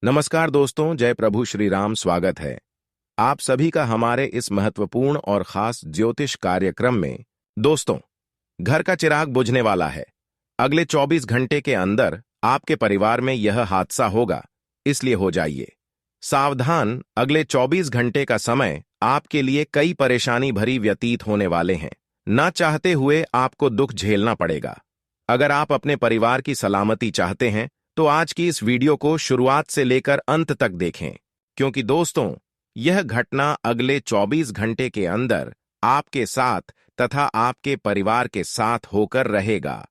नमस्कार दोस्तों, जय प्रभु श्री राम। स्वागत है आप सभी का हमारे इस महत्वपूर्ण और खास ज्योतिष कार्यक्रम में। दोस्तों, घर का चिराग बुझने वाला है। अगले 24 घंटे के अंदर आपके परिवार में यह हादसा होगा, इसलिए हो जाइए सावधान। अगले 24 घंटे का समय आपके लिए कई परेशानी भरी व्यतीत होने वाले हैं। ना चाहते हुए आपको दुख झेलना पड़ेगा। अगर आप अपने परिवार की सलामती चाहते हैं तो आज की इस वीडियो को शुरुआत से लेकर अंत तक देखें, क्योंकि दोस्तों, यह घटना अगले 24 घंटे के अंदर आपके साथ तथा आपके परिवार के साथ होकर रहेगा।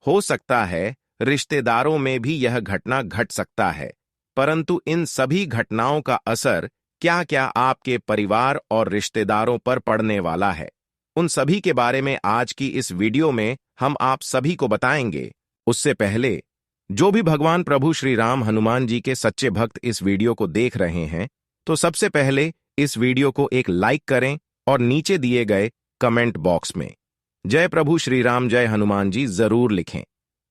हो सकता है रिश्तेदारों में भी यह घटना घट सकता है, परंतु इन सभी घटनाओं का असर क्या क्या आपके परिवार और रिश्तेदारों पर पड़ने वाला है, उन सभी के बारे में आज की इस वीडियो में हम आप सभी को बताएंगे। उससे पहले जो भी भगवान प्रभु श्री राम हनुमान जी के सच्चे भक्त इस वीडियो को देख रहे हैं, तो सबसे पहले इस वीडियो को एक लाइक करें और नीचे दिए गए कमेंट बॉक्स में जय प्रभु श्री राम, जय हनुमान जी जरूर लिखें।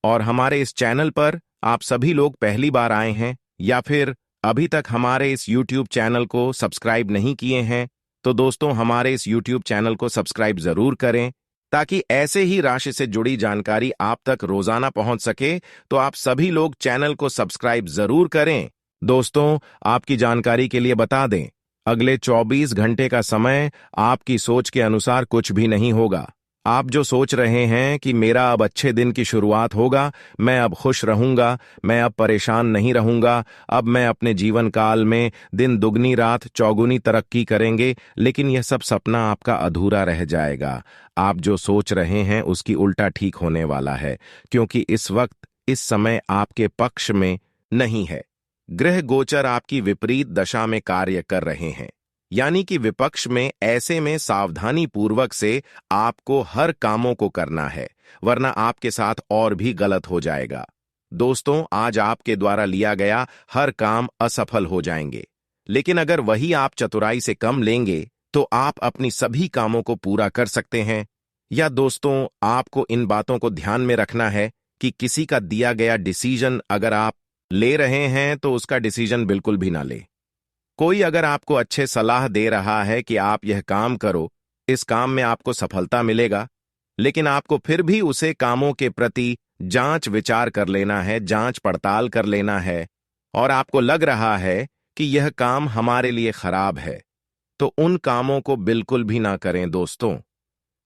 और हमारे इस चैनल पर आप सभी लोग पहली बार आए हैं या फिर अभी तक हमारे इस YouTube चैनल को सब्सक्राइब नहीं किए हैं, तो दोस्तों हमारे इस YouTube चैनल को सब्सक्राइब जरूर करें, ताकि ऐसे ही राशि से जुड़ी जानकारी आप तक रोजाना पहुंच सके। तो आप सभी लोग चैनल को सब्सक्राइब जरूर करें। दोस्तों, आपकी जानकारी के लिए बता दें, अगले 24 घंटे का समय आपकी सोच के अनुसार कुछ भी नहीं होगा। आप जो सोच रहे हैं कि मेरा अब अच्छे दिन की शुरुआत होगा, मैं अब खुश रहूंगा, मैं अब परेशान नहीं रहूंगा, अब मैं अपने जीवन काल में दिन दुगनी रात चौगुनी तरक्की करेंगे, लेकिन यह सब सपना आपका अधूरा रह जाएगा। आप जो सोच रहे हैं उसकी उल्टा ठीक होने वाला है, क्योंकि इस वक्त इस समय आपके पक्ष में नहीं है। ग्रह गोचर आपकी विपरीत दशा में कार्य कर रहे हैं, यानी कि विपक्ष में। ऐसे में सावधानी पूर्वक से आपको हर कामों को करना है, वरना आपके साथ और भी गलत हो जाएगा। दोस्तों, आज आपके द्वारा लिया गया हर काम असफल हो जाएंगे, लेकिन अगर वही आप चतुराई से कम लेंगे तो आप अपनी सभी कामों को पूरा कर सकते हैं। या दोस्तों, आपको इन बातों को ध्यान में रखना है कि किसी का दिया गया डिसीजन अगर आप ले रहे हैं तो उसका डिसीजन बिल्कुल भी ना ले। कोई अगर आपको अच्छे सलाह दे रहा है कि आप यह काम करो, इस काम में आपको सफलता मिलेगा, लेकिन आपको फिर भी उसे कामों के प्रति जांच विचार कर लेना है, जांच पड़ताल कर लेना है, और आपको लग रहा है कि यह काम हमारे लिए खराब है, तो उन कामों को बिल्कुल भी ना करें। दोस्तों,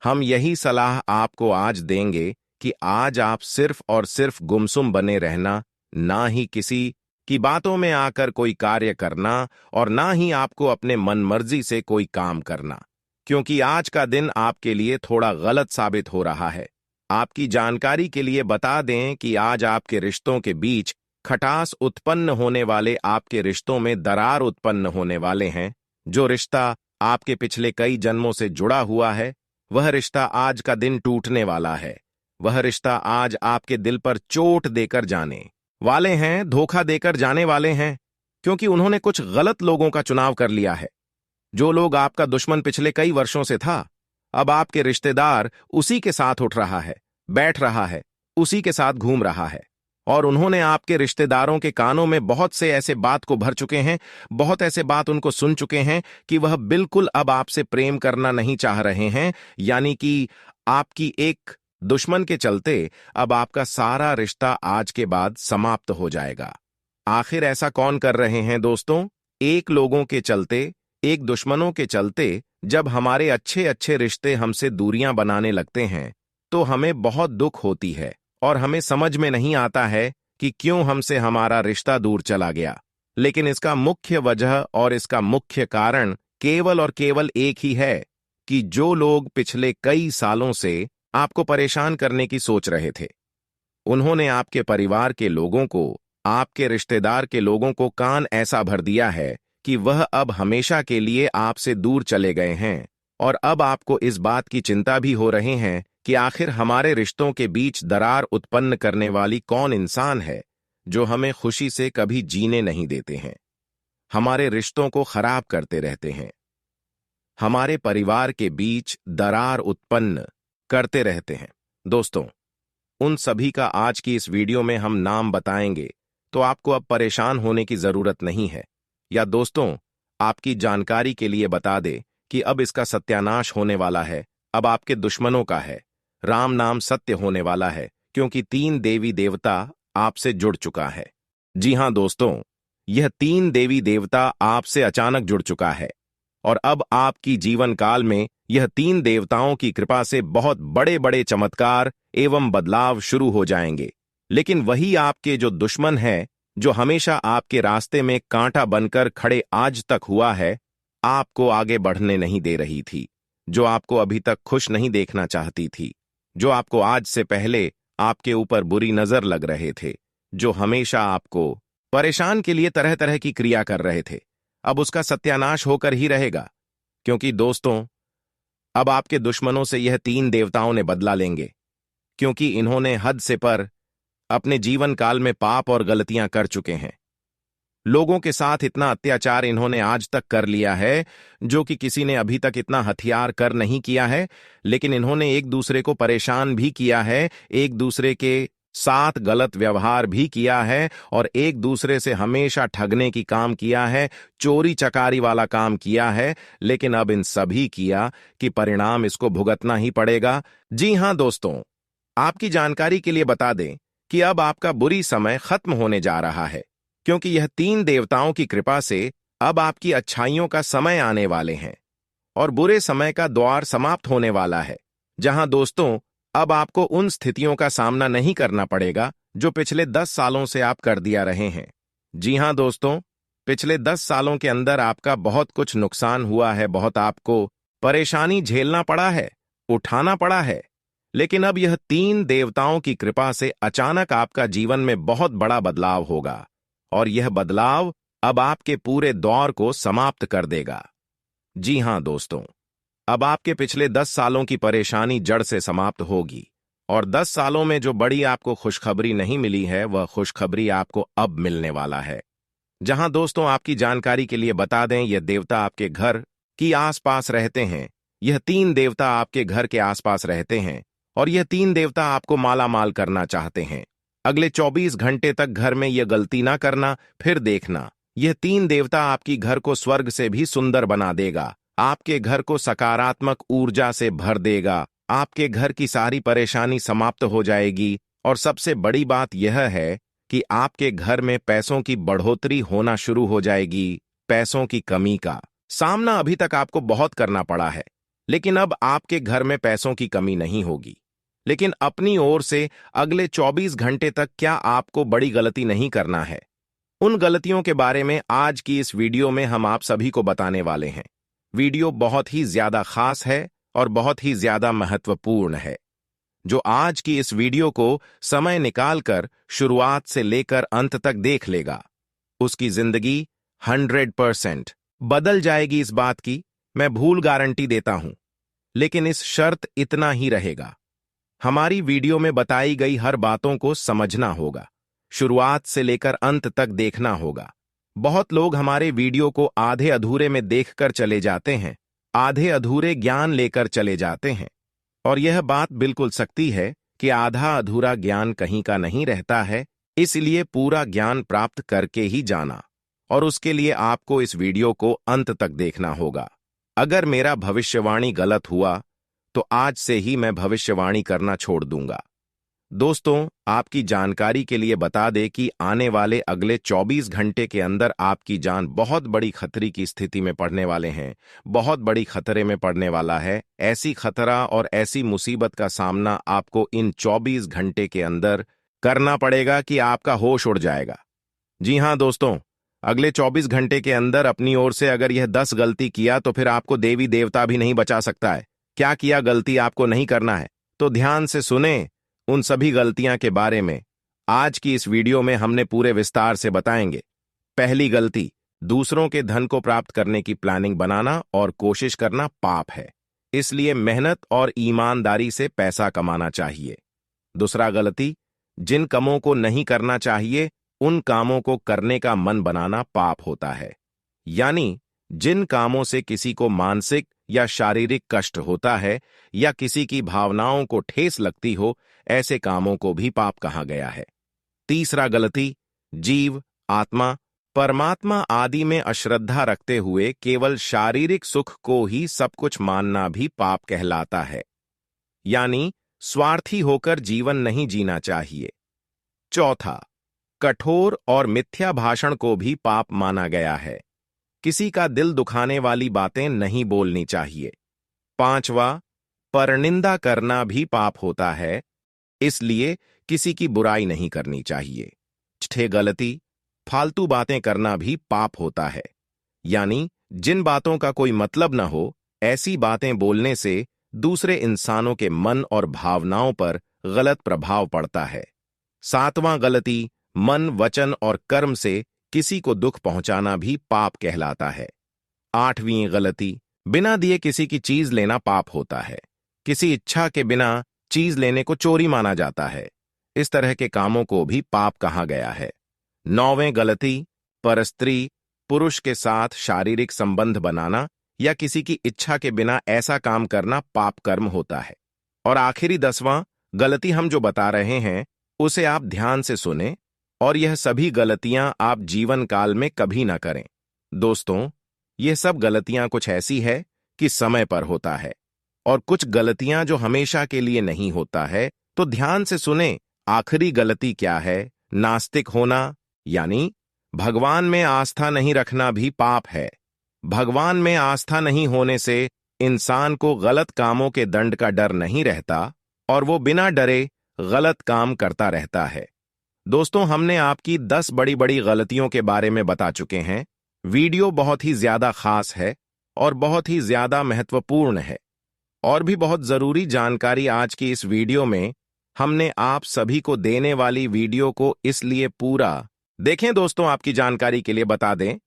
हम यही सलाह आपको आज देंगे कि आज आप सिर्फ और सिर्फ गुमसुम बने रहना, ना ही किसी की बातों में आकर कोई कार्य करना, और ना ही आपको अपने मनमर्जी से कोई काम करना, क्योंकि आज का दिन आपके लिए थोड़ा गलत साबित हो रहा है। आपकी जानकारी के लिए बता दें कि आज आपके रिश्तों के बीच खटास उत्पन्न होने वाले, आपके रिश्तों में दरार उत्पन्न होने वाले हैं। जो रिश्ता आपके पिछले कई जन्मों से जुड़ा हुआ है, वह रिश्ता आज का दिन टूटने वाला है। वह रिश्ता आज आपके दिल पर चोट देकर जाने वाले हैं, धोखा देकर जाने वाले हैं, क्योंकि उन्होंने कुछ गलत लोगों का चुनाव कर लिया है। जो लोग आपका दुश्मन पिछले कई वर्षों से था, अब आपके रिश्तेदार उसी के साथ उठ रहा है, बैठ रहा है, उसी के साथ घूम रहा है। और उन्होंने आपके रिश्तेदारों के कानों में बहुत से ऐसे बात को भर चुके हैं, बहुत ऐसे बात उनको सुन चुके हैं कि वह बिल्कुल अब आपसे प्रेम करना नहीं चाह रहे हैं। यानी कि आपकी एक दुश्मन के चलते अब आपका सारा रिश्ता आज के बाद समाप्त हो जाएगा। आखिर ऐसा कौन कर रहे हैं दोस्तों? एक लोगों के चलते, एक दुश्मनों के चलते जब हमारे अच्छे अच्छे रिश्ते हमसे दूरियां बनाने लगते हैं, तो हमें बहुत दुख होती है, और हमें समझ में नहीं आता है कि क्यों हमसे हमारा रिश्ता दूर चला गया। लेकिन इसका मुख्य वजह और इसका मुख्य कारण केवल और केवल एक ही है कि जो लोग पिछले कई सालों से आपको परेशान करने की सोच रहे थे, उन्होंने आपके परिवार के लोगों को, आपके रिश्तेदार के लोगों को कान ऐसा भर दिया है कि वह अब हमेशा के लिए आपसे दूर चले गए हैं। और अब आपको इस बात की चिंता भी हो रहे हैं कि आखिर हमारे रिश्तों के बीच दरार उत्पन्न करने वाली कौन इंसान है जो हमें खुशी से कभी जीने नहीं देते हैं, हमारे रिश्तों को खराब करते रहते हैं, हमारे परिवार के बीच दरार उत्पन्न करते रहते हैं। दोस्तों, उन सभी का आज की इस वीडियो में हम नाम बताएंगे, तो आपको अब परेशान होने की जरूरत नहीं है। या दोस्तों, आपकी जानकारी के लिए बता दे कि अब इसका सत्यानाश होने वाला है, अब आपके दुश्मनों का है। राम नाम सत्य होने वाला है, क्योंकि 3 देवी देवता आपसे जुड़ चुका है। जी हां दोस्तों, यह 3 देवी देवता आपसे अचानक जुड़ चुका है और अब आपकी जीवन काल में यह 3 देवताओं की कृपा से बहुत बड़े बड़े चमत्कार एवं बदलाव शुरू हो जाएंगे। लेकिन वही आपके जो दुश्मन है, जो हमेशा आपके रास्ते में कांटा बनकर खड़े आज तक हुआ है, आपको आगे बढ़ने नहीं दे रही थी, जो आपको अभी तक खुश नहीं देखना चाहती थी, जो आपको आज से पहले आपके ऊपर बुरी नजर लग रहे थे, जो हमेशा आपको परेशान के लिए तरह तरह की क्रिया कर रहे थे, अब उसका सत्यानाश होकर ही रहेगा। क्योंकि दोस्तों, अब आपके दुश्मनों से यह 3 देवताओं ने बदला लेंगे, क्योंकि इन्होंने हद से पर अपने जीवन काल में पाप और गलतियां कर चुके हैं। लोगों के साथ इतना अत्याचार इन्होंने आज तक कर लिया है, जो कि किसी ने अभी तक इतना हथियार कर नहीं किया है। लेकिन इन्होंने एक दूसरे को परेशान भी किया है, एक दूसरे के साथ गलत व्यवहार भी किया है और एक दूसरे से हमेशा ठगने की काम किया है, चोरी चकारी वाला काम किया है। लेकिन अब इन सभी किया कि परिणाम इसको भुगतना ही पड़ेगा। जी हां दोस्तों, आपकी जानकारी के लिए बता दें कि अब आपका बुरी समय खत्म होने जा रहा है, क्योंकि यह 3 देवताओं की कृपा से अब आपकी अच्छाइयों का समय आने वाले हैं और बुरे समय का द्वार समाप्त होने वाला है। जहां दोस्तों, अब आपको उन स्थितियों का सामना नहीं करना पड़ेगा जो पिछले 10 सालों से आप कर दिया रहे हैं। जी हां दोस्तों, पिछले 10 सालों के अंदर आपका बहुत कुछ नुकसान हुआ है, बहुत आपको परेशानी झेलना पड़ा है, उठाना पड़ा है। लेकिन अब यह 3 देवताओं की कृपा से अचानक आपका जीवन में बहुत बड़ा बदलाव होगा और यह बदलाव अब आपके पूरे दौर को समाप्त कर देगा। जी हां दोस्तों, अब आपके पिछले 10 सालों की परेशानी जड़ से समाप्त होगी और 10 सालों में जो बड़ी आपको खुशखबरी नहीं मिली है, वह खुशखबरी आपको अब मिलने वाला है। जहां दोस्तों, आपकी जानकारी के लिए बता दें, यह देवता आपके घर की आसपास रहते हैं। यह 3 देवता आपके घर के आसपास रहते हैं और यह 3 देवता आपको माला माल करना चाहते हैं। अगले 24 घंटे तक घर में यह गलती ना करना, फिर देखना, यह 3 देवता आपकी घर को स्वर्ग से भी सुंदर बना देगा, आपके घर को सकारात्मक ऊर्जा से भर देगा, आपके घर की सारी परेशानी समाप्त हो जाएगी और सबसे बड़ी बात यह है कि आपके घर में पैसों की बढ़ोतरी होना शुरू हो जाएगी। पैसों की कमी का सामना अभी तक आपको बहुत करना पड़ा है, लेकिन अब आपके घर में पैसों की कमी नहीं होगी। लेकिन अपनी ओर से अगले 24 घंटे तक क्या आपको बड़ी गलती नहीं करना है। उन गलतियों के बारे में आज की इस वीडियो में हम आप सभी को बताने वाले हैं। वीडियो बहुत ही ज्यादा खास है और बहुत ही ज्यादा महत्वपूर्ण है। जो आज की इस वीडियो को समय निकालकर शुरुआत से लेकर अंत तक देख लेगा, उसकी जिंदगी 100% बदल जाएगी। इस बात की मैं भूल गारंटी देता हूं। लेकिन इस शर्त इतना ही रहेगा, हमारी वीडियो में बताई गई हर बातों को समझना होगा, शुरुआत से लेकर अंत तक देखना होगा। बहुत लोग हमारे वीडियो को आधे अधूरे में देखकर चले जाते हैं, आधे अधूरे ज्ञान लेकर चले जाते हैं। और यह बात बिल्कुल सच्ची है कि आधा अधूरा ज्ञान कहीं का नहीं रहता है, इसलिए पूरा ज्ञान प्राप्त करके ही जाना और उसके लिए आपको इस वीडियो को अंत तक देखना होगा। अगर मेरा भविष्यवाणी गलत हुआ तो आज से ही मैं भविष्यवाणी करना छोड़ दूंगा। दोस्तों, आपकी जानकारी के लिए बता दें कि आने वाले अगले 24 घंटे के अंदर आपकी जान बहुत बड़ी खतरे की स्थिति में पड़ने वाले हैं, बहुत बड़ी खतरे में पड़ने वाला है। ऐसी खतरा और ऐसी मुसीबत का सामना आपको इन 24 घंटे के अंदर करना पड़ेगा कि आपका होश उड़ जाएगा। जी हां दोस्तों, अगले 24 घंटे के अंदर अपनी ओर से अगर यह 10 गलती किया तो फिर आपको देवी देवता भी नहीं बचा सकता है। क्या किया गलती आपको नहीं करना है, तो ध्यान से सुने। उन सभी गलतियां के बारे में आज की इस वीडियो में हमने पूरे विस्तार से बताएंगे। पहली गलती, दूसरों के धन को प्राप्त करने की प्लानिंग बनाना और कोशिश करना पाप है, इसलिए मेहनत और ईमानदारी से पैसा कमाना चाहिए। दूसरा गलती, जिन कामों को नहीं करना चाहिए उन कामों को करने का मन बनाना पाप होता है। यानी जिन कामों से किसी को मानसिक या शारीरिक कष्ट होता है या किसी की भावनाओं को ठेस लगती हो, ऐसे कामों को भी पाप कहा गया है। तीसरा गलती, जीव, आत्मा, परमात्मा आदि में अश्रद्धा रखते हुए केवल शारीरिक सुख को ही सब कुछ मानना भी पाप कहलाता है। यानी स्वार्थी होकर जीवन नहीं जीना चाहिए। चौथा, कठोर और मिथ्या भाषण को भी पाप माना गया है। किसी का दिल दुखाने वाली बातें नहीं बोलनी चाहिए। पांचवा, परनिंदा करना भी पाप होता है, इसलिए किसी की बुराई नहीं करनी चाहिए। छठे, गलती, फालतू बातें करना भी पाप होता है। यानी जिन बातों का कोई मतलब न हो, ऐसी बातें बोलने से दूसरे इंसानों के मन और भावनाओं पर गलत प्रभाव पड़ता है। सातवां, गलती, मन, वचन और कर्म से किसी को दुख पहुंचाना भी पाप कहलाता है। आठवीं, गलती, बिना दिए किसी की चीज लेना पाप होता है। किसी इच्छा के बिना चीज लेने को चोरी माना जाता है। इस तरह के कामों को भी पाप कहा गया है। नौवें, गलती, परस्त्री पुरुष के साथ शारीरिक संबंध बनाना या किसी की इच्छा के बिना ऐसा काम करना पाप कर्म होता है। और आखिरी 10वां, गलती हम जो बता रहे हैं उसे आप ध्यान से सुने और यह सभी गलतियां आप जीवन काल में कभी ना करें। दोस्तों, यह सब गलतियां कुछ ऐसी है कि समय पर होता है और कुछ गलतियां जो हमेशा के लिए नहीं होता है। तो ध्यान से सुने, आखिरी गलती क्या है? नास्तिक होना, यानी भगवान में आस्था नहीं रखना भी पाप है। भगवान में आस्था नहीं होने से इंसान को गलत कामों के दंड का डर नहीं रहता और वो बिना डरे गलत काम करता रहता है। दोस्तों, हमने आपकी 10 बड़ी बड़ी गलतियों के बारे में बता चुके हैं। वीडियो बहुत ही ज्यादा खास है और बहुत ही ज्यादा महत्वपूर्ण है। और भी बहुत जरूरी जानकारी आज की इस वीडियो में हमने आप सभी को देने वाली वीडियो को इसलिए पूरा देखें। दोस्तों, आपकी जानकारी के लिए बता दें,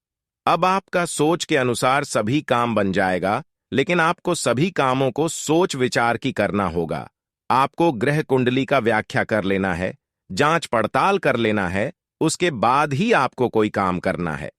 अब आपका सोच के अनुसार सभी काम बन जाएगा, लेकिन आपको सभी कामों को सोच विचार की करना होगा। आपको ग्रह कुंडली का व्याख्या कर लेना है, जांच पड़ताल कर लेना है, उसके बाद ही आपको कोई काम करना है।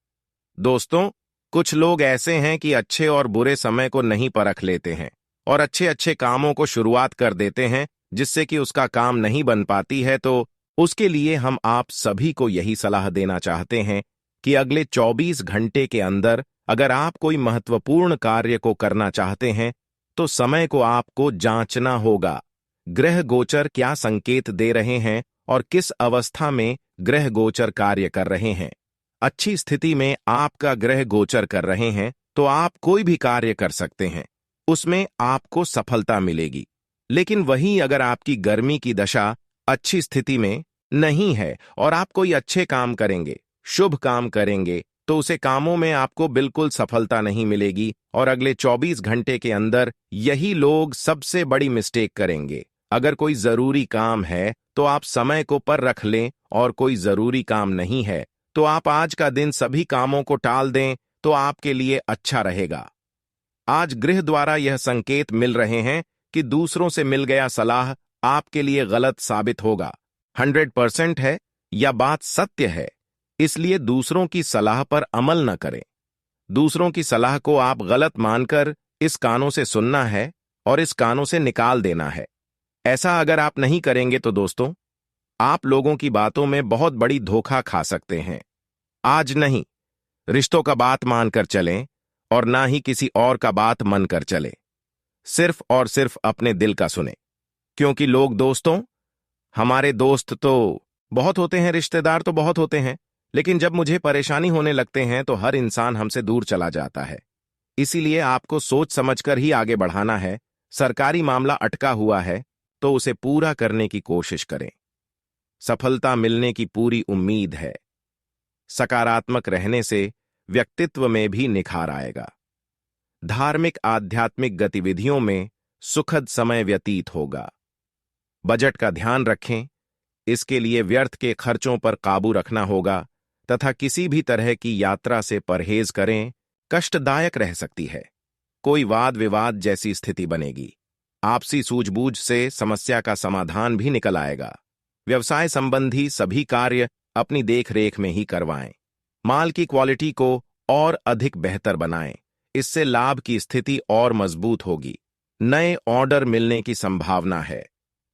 दोस्तों, कुछ लोग ऐसे हैं कि अच्छे और बुरे समय को नहीं परख लेते हैं और अच्छे अच्छे कामों को शुरुआत कर देते हैं, जिससे कि उसका काम नहीं बन पाती है। तो उसके लिए हम आप सभी को यही सलाह देना चाहते हैं कि अगले 24 घंटे के अंदर अगर आप कोई महत्वपूर्ण कार्य को करना चाहते हैं तो समय को आपको जांचना होगा। ग्रह गोचर क्या संकेत दे रहे हैं और किस अवस्था में ग्रह गोचर कार्य कर रहे हैं। अच्छी स्थिति में आपका ग्रह गोचर कर रहे हैं तो आप कोई भी कार्य कर सकते हैं, उसमें आपको सफलता मिलेगी। लेकिन वहीं अगर आपकी गर्मी की दशा अच्छी स्थिति में नहीं है और आप कोई अच्छे काम करेंगे, शुभ काम करेंगे, तो उसे कामों में आपको बिल्कुल सफलता नहीं मिलेगी और अगले 24 घंटे के अंदर यही लोग सबसे बड़ी मिस्टेक करेंगे। अगर कोई जरूरी काम है तो आप समय को पर रख लें और कोई जरूरी काम नहीं है तो आप आज का दिन सभी कामों को टाल दें तो आपके लिए अच्छा रहेगा। आज गृह द्वारा यह संकेत मिल रहे हैं कि दूसरों से मिल गया सलाह आपके लिए गलत साबित होगा। 100% है, यह बात सत्य है, इसलिए दूसरों की सलाह पर अमल न करें। दूसरों की सलाह को आप गलत मानकर इस कानों से सुनना है और इस कानों से निकाल देना है। ऐसा अगर आप नहीं करेंगे तो दोस्तों, आप लोगों की बातों में बहुत बड़ी धोखा खा सकते हैं। आज नहीं, रिश्तों का बात मानकर चलें और ना ही किसी और का बात मन कर चले। सिर्फ और सिर्फ अपने दिल का सुने, क्योंकि लोग दोस्तों, हमारे दोस्त तो बहुत होते हैं, रिश्तेदार तो बहुत होते हैं, लेकिन जब मुझे परेशानी होने लगते हैं तो हर इंसान हमसे दूर चला जाता है। इसीलिए आपको सोच समझकर ही आगे बढ़ाना है। सरकारी मामला अटका हुआ है तो उसे पूरा करने की कोशिश करें। सफलता मिलने की पूरी उम्मीद है। सकारात्मक रहने से व्यक्तित्व में भी निखार आएगा। धार्मिक आध्यात्मिक गतिविधियों में सुखद समय व्यतीत होगा। बजट का ध्यान रखें, इसके लिए व्यर्थ के खर्चों पर काबू रखना होगा तथा किसी भी तरह की यात्रा से परहेज करें, कष्टदायक रह सकती है। कोई वाद विवाद जैसी स्थिति बनेगी। आपसी सूझबूझ से समस्या का समाधान भी निकल आएगा। व्यवसाय संबंधी सभी कार्य अपनी देखरेख में ही करवाएं। माल की क्वालिटी को और अधिक बेहतर बनाएं, इससे लाभ की स्थिति और मजबूत होगी। नए ऑर्डर मिलने की संभावना है।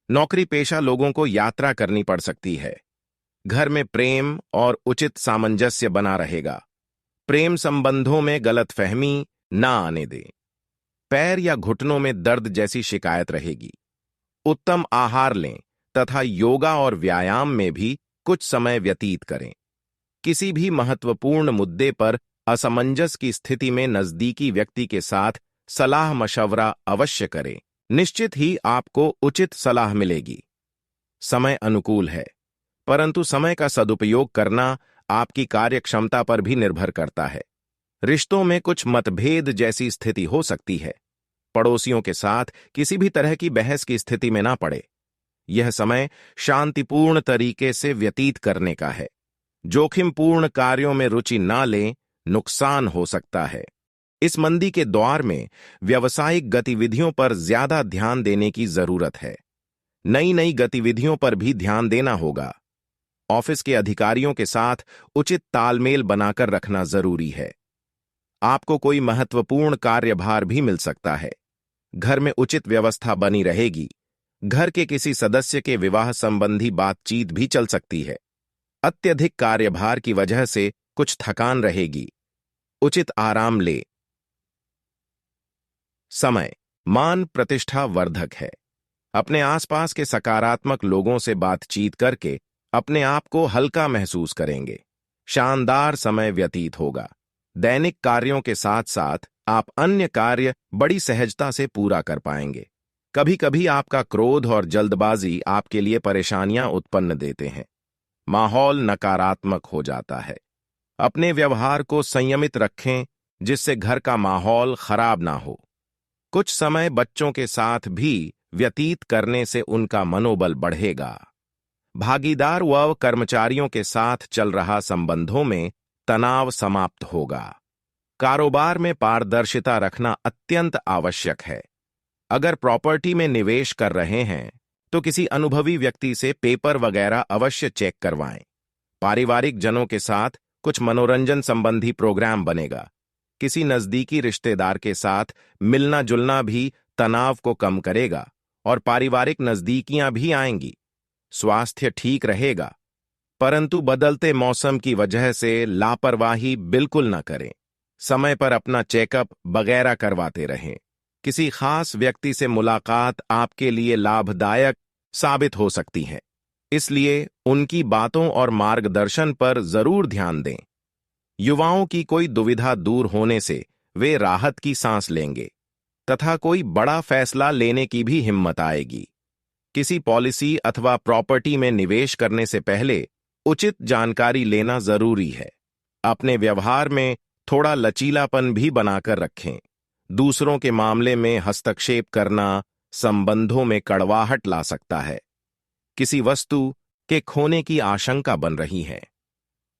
नौकरी पेशा लोगों को यात्रा करनी पड़ सकती है। घर में प्रेम और उचित सामंजस्य बना रहेगा। प्रेम संबंधों में गलतफहमी ना आने दें। पैर या घुटनों में दर्द जैसी शिकायत रहेगी। उत्तम आहार लें तथा योगा और व्यायाम में भी कुछ समय व्यतीत करें। किसी भी महत्वपूर्ण मुद्दे पर असमंजस की स्थिति में नजदीकी व्यक्ति के साथ सलाह मशवरा अवश्य करें। निश्चित ही आपको उचित सलाह मिलेगी। समय अनुकूल है, परंतु समय का सदुपयोग करना आपकी कार्यक्षमता पर भी निर्भर करता है। रिश्तों में कुछ मतभेद जैसी स्थिति हो सकती है। पड़ोसियों के साथ किसी भी तरह की बहस की स्थिति में ना पड़े। यह समय शांतिपूर्ण तरीके से व्यतीत करने का है। जोखिमपूर्ण कार्यों में रुचि ना लें, नुकसान हो सकता है। इस मंदी के दौर में व्यावसायिक गतिविधियों पर ज्यादा ध्यान देने की जरूरत है। नई नई गतिविधियों पर भी ध्यान देना होगा। ऑफिस के अधिकारियों के साथ उचित तालमेल बनाकर रखना जरूरी है। आपको कोई महत्वपूर्ण कार्यभार भी मिल सकता है। घर में उचित व्यवस्था बनी रहेगी। घर के किसी सदस्य के विवाह संबंधी बातचीत भी चल सकती है। अत्यधिक कार्यभार की वजह से कुछ थकान रहेगी। उचित आराम ले। समय मान प्रतिष्ठा वर्धक है। अपने आसपास के सकारात्मक लोगों से बातचीत करके अपने आप को हल्का महसूस करेंगे। शानदार समय व्यतीत होगा। दैनिक कार्यों के साथ साथ आप अन्य कार्य बड़ी सहजता से पूरा कर पाएंगे। कभी कभी आपका क्रोध और जल्दबाजी आपके लिए परेशानियां उत्पन्न देते हैं। माहौल नकारात्मक हो जाता है। अपने व्यवहार को संयमित रखें, जिससे घर का माहौल खराब ना हो। कुछ समय बच्चों के साथ भी व्यतीत करने से उनका मनोबल बढ़ेगा। भागीदार व कर्मचारियों के साथ चल रहा संबंधों में तनाव समाप्त होगा। कारोबार में पारदर्शिता रखना अत्यंत आवश्यक है। अगर प्रॉपर्टी में निवेश कर रहे हैं तो किसी अनुभवी व्यक्ति से पेपर वगैरह अवश्य चेक करवाएं। पारिवारिक जनों के साथ कुछ मनोरंजन संबंधी प्रोग्राम बनेगा। किसी नजदीकी रिश्तेदार के साथ मिलना जुलना भी तनाव को कम करेगा और पारिवारिक नजदीकियां भी आएंगी। स्वास्थ्य ठीक रहेगा, परंतु बदलते मौसम की वजह से लापरवाही बिल्कुल न करें। समय पर अपना चेकअप वगैरह करवाते रहें। किसी खास व्यक्ति से मुलाकात आपके लिए लाभदायक साबित हो सकती है, इसलिए उनकी बातों और मार्गदर्शन पर जरूर ध्यान दें। युवाओं की कोई दुविधा दूर होने से वे राहत की सांस लेंगे तथा कोई बड़ा फैसला लेने की भी हिम्मत आएगी। किसी पॉलिसी अथवा प्रॉपर्टी में निवेश करने से पहले उचित जानकारी लेना जरूरी है। अपने व्यवहार में थोड़ा लचीलापन भी बनाकर रखें। दूसरों के मामले में हस्तक्षेप करना संबंधों में कड़वाहट ला सकता है। किसी वस्तु के खोने की आशंका बन रही है।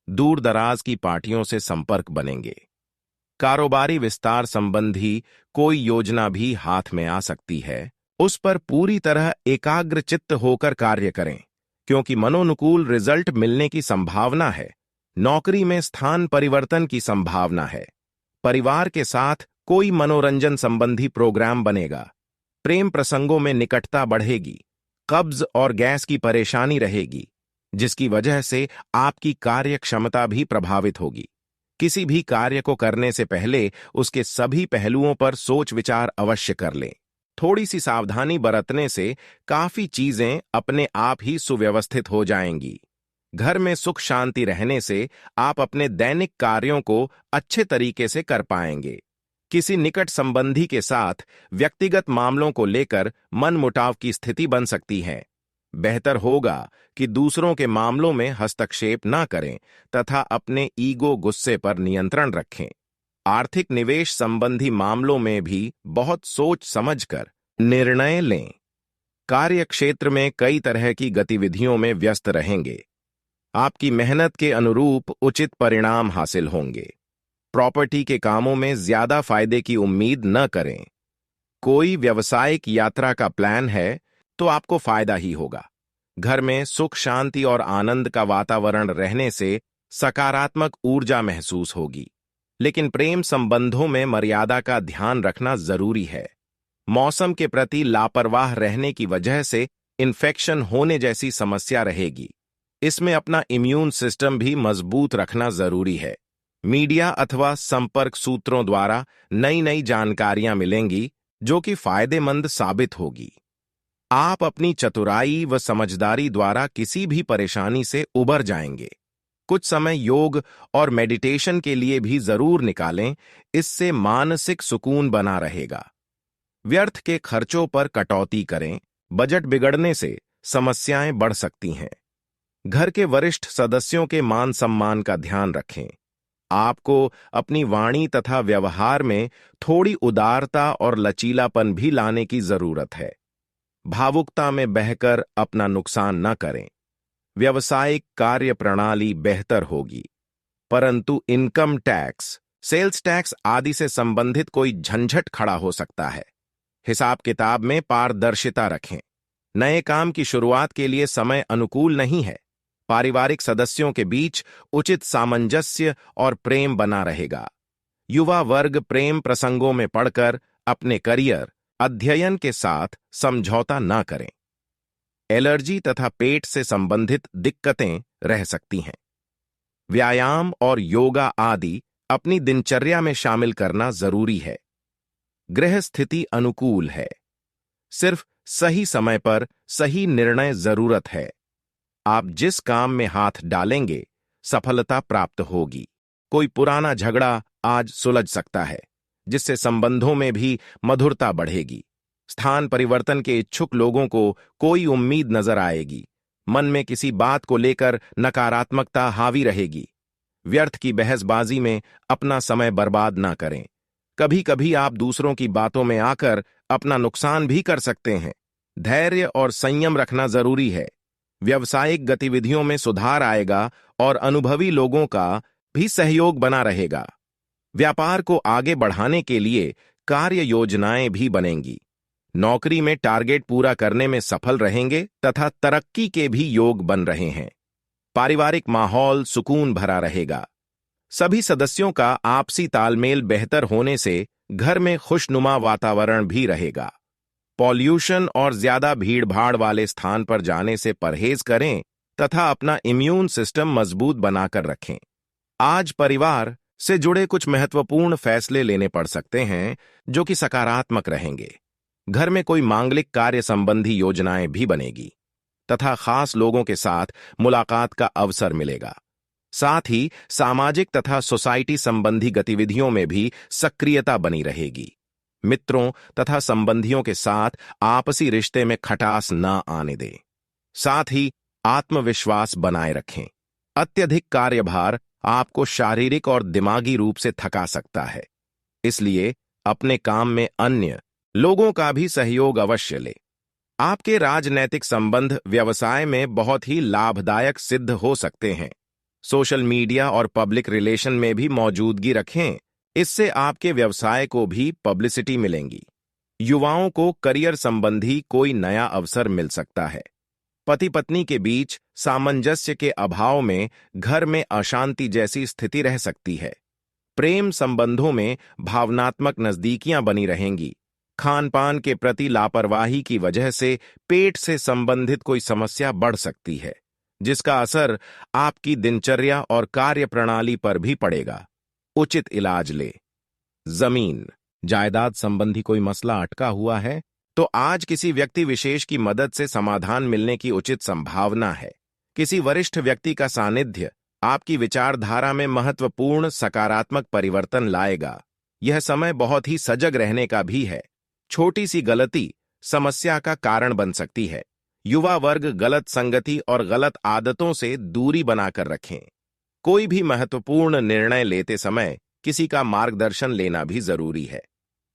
दूर दराज की पार्टियों से संपर्क बनेंगे। कारोबारी विस्तार संबंधी कोई योजना भी हाथ में आ सकती है। उस पर पूरी तरह एकाग्रचित्त होकर कार्य करें, क्योंकि मनोनुकूल रिजल्ट मिलने की संभावना है। नौकरी में स्थान परिवर्तन की संभावना है। परिवार के साथ कोई मनोरंजन संबंधी प्रोग्राम बनेगा। प्रेम प्रसंगों में निकटता बढ़ेगी। कब्ज और गैस की परेशानी रहेगी, जिसकी वजह से आपकी कार्य क्षमता भी प्रभावित होगी। किसी भी कार्य को करने से पहले उसके सभी पहलुओं पर सोच विचार अवश्य कर लें। थोड़ी सी सावधानी बरतने से काफी चीजें अपने आप ही सुव्यवस्थित हो जाएंगी। घर में सुख शांति रहने से आप अपने दैनिक कार्यों को अच्छे तरीके से कर पाएंगे। किसी निकट संबंधी के साथ व्यक्तिगत मामलों को लेकर मनमुटाव की स्थिति बन सकती है। बेहतर होगा कि दूसरों के मामलों में हस्तक्षेप न करें तथा अपने ईगो गुस्से पर नियंत्रण रखें। आर्थिक निवेश संबंधी मामलों में भी बहुत सोच समझकर निर्णय लें। कार्य क्षेत्र में कई तरह की गतिविधियों में व्यस्त रहेंगे। आपकी मेहनत के अनुरूप उचित परिणाम हासिल होंगे। प्रॉपर्टी के कामों में ज्यादा फायदे की उम्मीद न करें। कोई व्यावसायिक यात्रा का प्लान है तो आपको फायदा ही होगा। घर में सुख शांति और आनंद का वातावरण रहने से सकारात्मक ऊर्जा महसूस होगी। लेकिन प्रेम संबंधों में मर्यादा का ध्यान रखना जरूरी है। मौसम के प्रति लापरवाह रहने की वजह से इन्फेक्शन होने जैसी समस्या रहेगी। इसमें अपना इम्यून सिस्टम भी मजबूत रखना जरूरी है। मीडिया अथवा संपर्क सूत्रों द्वारा नई नई जानकारियां मिलेंगी जो कि फायदेमंद साबित होगी। आप अपनी चतुराई व समझदारी द्वारा किसी भी परेशानी से उबर जाएंगे। कुछ समय योग और मेडिटेशन के लिए भी जरूर निकालें, इससे मानसिक सुकून बना रहेगा। व्यर्थ के खर्चों पर कटौती करें, बजट बिगड़ने से समस्याएं बढ़ सकती हैं। घर के वरिष्ठ सदस्यों के मान सम्मान का ध्यान रखें। आपको अपनी वाणी तथा व्यवहार में थोड़ी उदारता और लचीलापन भी लाने की जरूरत है। भावुकता में बहकर अपना नुकसान न करें। व्यावसायिक कार्य प्रणाली बेहतर होगी, परंतु इनकम टैक्स, सेल्स टैक्स आदि से संबंधित कोई झंझट खड़ा हो सकता है। हिसाब किताब में पारदर्शिता रखें। नए काम की शुरुआत के लिए समय अनुकूल नहीं है। पारिवारिक सदस्यों के बीच उचित सामंजस्य और प्रेम बना रहेगा। युवा वर्ग प्रेम प्रसंगों में पड़कर अपने करियर, अध्ययन के साथ समझौता न करें। एलर्जी तथा पेट से संबंधित दिक्कतें रह सकती हैं। व्यायाम और योगा आदि अपनी दिनचर्या में शामिल करना जरूरी है। गृह स्थिति अनुकूल है। सिर्फ सही समय पर सही निर्णय जरूरत है। आप जिस काम में हाथ डालेंगे सफलता प्राप्त होगी। कोई पुराना झगड़ा आज सुलझ सकता है, जिससे संबंधों में भी मधुरता बढ़ेगी। स्थान परिवर्तन के इच्छुक लोगों को कोई उम्मीद नजर आएगी। मन में किसी बात को लेकर नकारात्मकता हावी रहेगी। व्यर्थ की बहसबाजी में अपना समय बर्बाद ना करें। कभी कभी आप दूसरों की बातों में आकर अपना नुकसान भी कर सकते हैं। धैर्य और संयम रखना जरूरी है। व्यावसायिक गतिविधियों में सुधार आएगा और अनुभवी लोगों का भी सहयोग बना रहेगा। व्यापार को आगे बढ़ाने के लिए कार्य योजनाएं भी बनेंगी। नौकरी में टारगेट पूरा करने में सफल रहेंगे तथा तरक्की के भी योग बन रहे हैं। पारिवारिक माहौल सुकून भरा रहेगा। सभी सदस्यों का आपसी तालमेल बेहतर होने से घर में खुशनुमा वातावरण भी रहेगा। पॉल्यूशन और ज्यादा भीड़भाड़ वाले स्थान पर जाने से परहेज करें तथा अपना इम्यून सिस्टम मजबूत बनाकर रखें। आज परिवार से जुड़े कुछ महत्वपूर्ण फैसले लेने पड़ सकते हैं जो कि सकारात्मक रहेंगे। घर में कोई मांगलिक कार्य संबंधी योजनाएं भी बनेगी तथा खास लोगों के साथ मुलाकात का अवसर मिलेगा। साथ ही सामाजिक तथा सोसाइटी संबंधी गतिविधियों में भी सक्रियता बनी रहेगी। मित्रों तथा संबंधियों के साथ आपसी रिश्ते में खटास न आने दें। साथ ही आत्मविश्वास बनाए रखें। अत्यधिक कार्यभार आपको शारीरिक और दिमागी रूप से थका सकता है, इसलिए अपने काम में अन्य लोगों का भी सहयोग अवश्य लें। आपके राजनैतिक संबंध व्यवसाय में बहुत ही लाभदायक सिद्ध हो सकते हैं। सोशल मीडिया और पब्लिक रिलेशन में भी मौजूदगी रखें, इससे आपके व्यवसाय को भी पब्लिसिटी मिलेंगी। युवाओं को करियर संबंधी कोई नया अवसर मिल सकता है। पति पत्नी के बीच सामंजस्य के अभाव में घर में अशांति जैसी स्थिति रह सकती है। प्रेम संबंधों में भावनात्मक नजदीकियां बनी रहेंगी। खान पान के प्रति लापरवाही की वजह से पेट से संबंधित कोई समस्या बढ़ सकती है, जिसका असर आपकी दिनचर्या और कार्य प्रणाली पर भी पड़ेगा। उचित इलाज ले। जमीन जायदाद संबंधी कोई मसला अटका हुआ है तो आज किसी व्यक्ति विशेष की मदद से समाधान मिलने की उचित संभावना है। किसी वरिष्ठ व्यक्ति का सानिध्य आपकी विचारधारा में महत्वपूर्ण सकारात्मक परिवर्तन लाएगा। यह समय बहुत ही सजग रहने का भी है। छोटी सी गलती समस्या का कारण बन सकती है। युवा वर्ग गलत संगति और गलत आदतों से दूरी बनाकर रखें। कोई भी महत्वपूर्ण निर्णय लेते समय किसी का मार्गदर्शन लेना भी जरूरी है।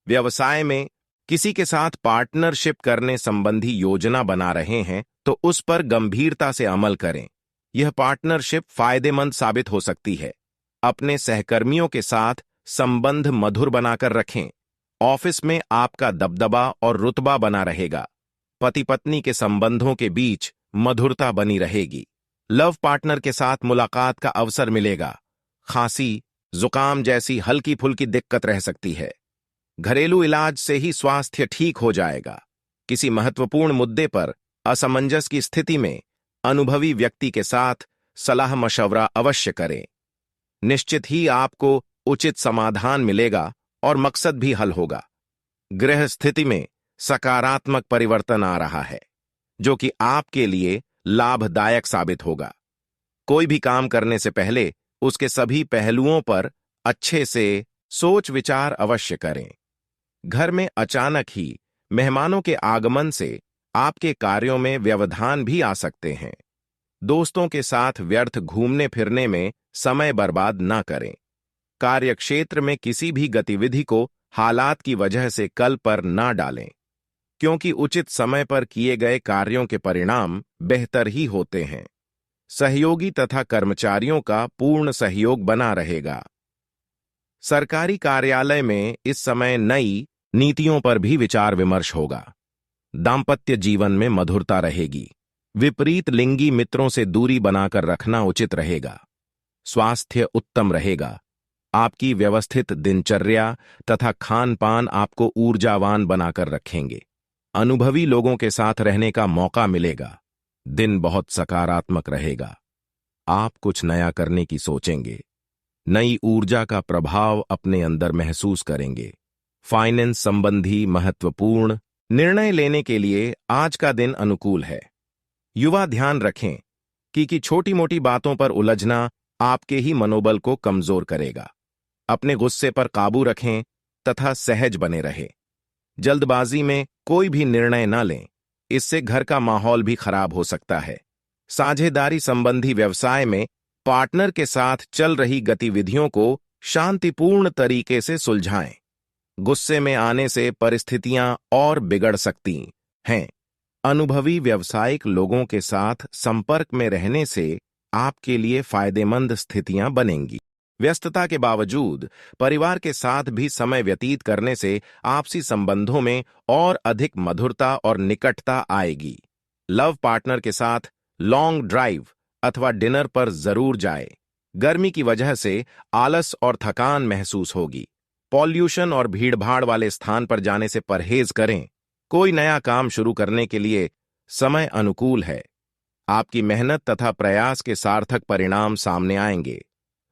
व्यवसाय में किसी के साथ पार्टनरशिप करने संबंधी योजना बना रहे हैं तो उस पर गंभीरता से अमल करें। यह पार्टनरशिप फायदेमंद साबित हो सकती है। अपने सहकर्मियों के साथ संबंध मधुर बनाकर रखें। ऑफिस में आपका दबदबा और रुतबा बना रहेगा। पति पत्नी के संबंधों के बीच मधुरता बनी रहेगी। लव पार्टनर के साथ मुलाकात का अवसर मिलेगा। खांसी, जुकाम जैसी हल्की फुल्की दिक्कत रह सकती है। घरेलू इलाज से ही स्वास्थ्य ठीक हो जाएगा। किसी महत्वपूर्ण मुद्दे पर असमंजस की स्थिति में अनुभवी व्यक्ति के साथ सलाह मशवरा अवश्य करें। निश्चित ही आपको उचित समाधान मिलेगा और मकसद भी हल होगा। गृह स्थिति में सकारात्मक परिवर्तन आ रहा है, जो कि आपके लिए लाभदायक साबित होगा। कोई भी काम करने से पहले उसके सभी पहलुओं पर अच्छे से सोच विचार अवश्य करें। घर में अचानक ही मेहमानों के आगमन से आपके कार्यों में व्यवधान भी आ सकते हैं। दोस्तों के साथ व्यर्थ घूमने फिरने में समय बर्बाद ना करें। कार्यक्षेत्र में किसी भी गतिविधि को हालात की वजह से कल पर ना डालें, क्योंकि उचित समय पर किए गए कार्यों के परिणाम बेहतर ही होते हैं। सहयोगी तथा कर्मचारियों का पूर्ण सहयोग बना रहेगा। सरकारी कार्यालय में इस समय नई नीतियों पर भी विचार विमर्श होगा। दाम्पत्य जीवन में मधुरता रहेगी। विपरीत लिंगी मित्रों से दूरी बनाकर रखना उचित रहेगा। स्वास्थ्य उत्तम रहेगा। आपकी व्यवस्थित दिनचर्या तथा खान पान आपको ऊर्जावान बनाकर रखेंगे। अनुभवी लोगों के साथ रहने का मौका मिलेगा। दिन बहुत सकारात्मक रहेगा। आप कुछ नया करने की सोचेंगे। नई ऊर्जा का प्रभाव अपने अंदर महसूस करेंगे। फाइनेंस संबंधी महत्वपूर्ण निर्णय लेने के लिए आज का दिन अनुकूल है। युवा ध्यान रखें कि छोटी मोटी बातों पर उलझना आपके ही मनोबल को कमजोर करेगा। अपने गुस्से पर काबू रखें तथा सहज बने रहे। जल्दबाजी में कोई भी निर्णय न लें, इससे घर का माहौल भी खराब हो सकता है। साझेदारी संबंधी व्यवसाय में पार्टनर के साथ चल रही गतिविधियों को शांतिपूर्ण तरीके से सुलझाएं। गुस्से में आने से परिस्थितियां और बिगड़ सकती हैं। अनुभवी व्यावसायिक लोगों के साथ संपर्क में रहने से आपके लिए फायदेमंद स्थितियां बनेंगी। व्यस्तता के बावजूद परिवार के साथ भी समय व्यतीत करने से आपसी संबंधों में और अधिक मधुरता और निकटता आएगी। लव पार्टनर के साथ लॉन्ग ड्राइव अथवा डिनर पर जरूर जाए। गर्मी की वजह से आलस और थकान महसूस होगी। पॉल्यूशन और भीड़भाड़ वाले स्थान पर जाने से परहेज करें। कोई नया काम शुरू करने के लिए समय अनुकूल है। आपकी मेहनत तथा प्रयास के सार्थक परिणाम सामने आएंगे।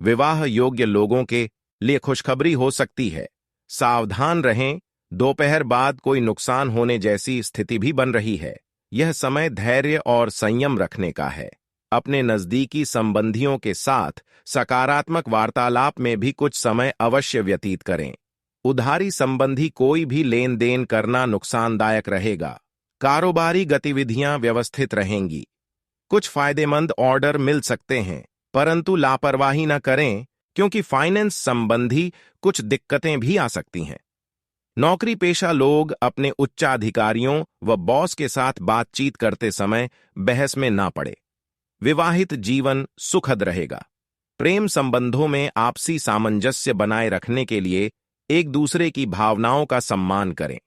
विवाह योग्य लोगों के लिए खुशखबरी हो सकती है। सावधान रहें, दोपहर बाद कोई नुकसान होने जैसी स्थिति भी बन रही है। यह समय धैर्य और संयम रखने का है। अपने नजदीकी संबंधियों के साथ सकारात्मक वार्तालाप में भी कुछ समय अवश्य व्यतीत करें। उधारी संबंधी कोई भी लेन देन करना नुकसानदायक रहेगा। कारोबारी गतिविधियां व्यवस्थित रहेंगी। कुछ फायदेमंद ऑर्डर मिल सकते हैं, परंतु लापरवाही न करें, क्योंकि फाइनेंस संबंधी कुछ दिक्कतें भी आ सकती हैं। नौकरी पेशा लोग अपने उच्चाधिकारियों व बॉस के साथ बातचीत करते समय बहस में ना पड़े। विवाहित जीवन सुखद रहेगा। प्रेम संबंधों में आपसी सामंजस्य बनाए रखने के लिए एक दूसरे की भावनाओं का सम्मान करें।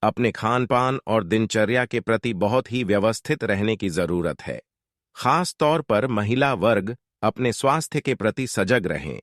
अपने खान पान और दिनचर्या के प्रति बहुत ही व्यवस्थित रहने की जरूरत है। खास तौर पर महिला वर्ग अपने स्वास्थ्य के प्रति सजग रहें।